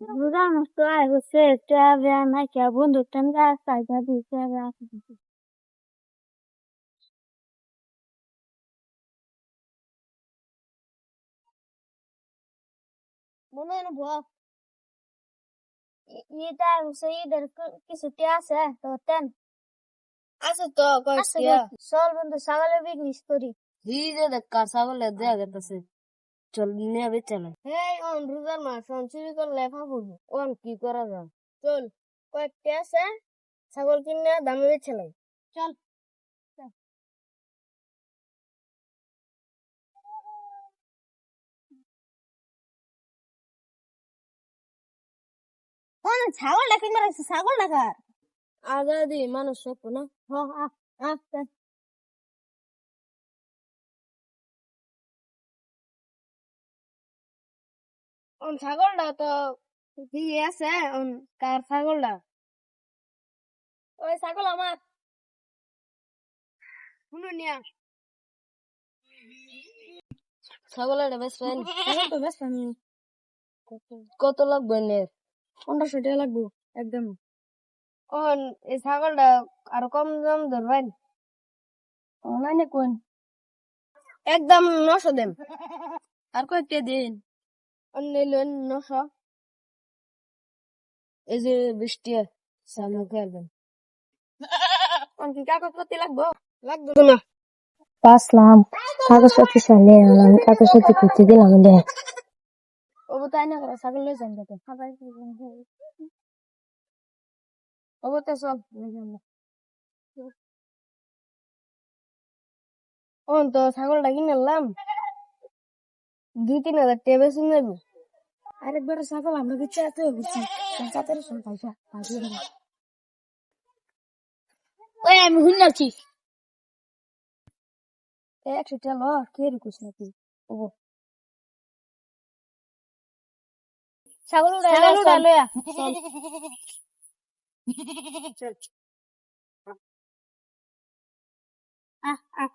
রোজার মাস তো আয় হচ্ছে ট্রাভেল নাকি বন্ধু টান্দা সাইডা দিছে মনে হয় ঈদটা হচ্ছে ঈদের কিছু আছে তো তেন আছে তো আছে কয়েকটা চল বন্ধু ছাগলের বিজনেস করি হিজে দেখা ছাগলের দেয়া গেতেছে চল নিয়ে বেচালে এই অন রোজার মাস অন চুরি করলে ফাবুল অন কি করা যায় চল কয়েকটা আছে ছাগল কিনে দামে বেচলাম চল ছাগল ডাকি মারাইছে ছাগল ডাকার আজাদি মানুষ সব না হ আচ্ছা অন ছাগলটা তো কি আছে অন কার ছাগলটা ওই ছাগল আমার শুনো নিয়া ছাগলের বেশ ফাইন ছাগল তো ব্যস্ত আমি কত লাগবে নে 1500 টাকা লাগবে একদম অন এই ছাগলটা আরো কম দাম ধরবেন অনলাইনে কোন একদম 900 দেন আর কয়েকটা দিন অন্য লইন 900 এই যে বৃষ্টি সামনে খেলবেন কোন কি কাগজপত্র লাগবে লাগবে না পাসলাম কাগজপত্র চাইলে আমি কাগজপত্র করতে দিলাম দেখ ও তাই না করে ছাগল লয়ে যান দেখে ও তো চল অন তো ছাগলটা কিনে নিলাম 2-3 হাজার টাকা বেশি নেবো আরেকবার ছাগল আমরা কিছু এত বুঝছি চাচার সব পয়সা ওই আমি হুন্নাছি 100 টাকা ল কে রিকুস নাকি ও ছাগল উড়ালে চল আহ আহ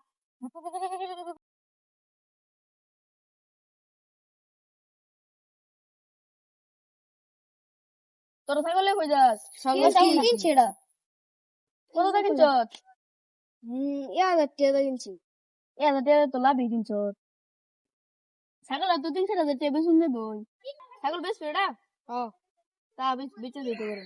তোর ছাগলে কই যাস ছাগল কিনছি এটা কত টাকা কিনছ 1000 টাকা কিনছি 1000 টাকা তো লাভই কিনছ ছাগল তো 3-4 হাজার টাকা বেশি নেবো ছাগল বেশ পেড়া হ্যাঁ তা বেচে দিতে পারে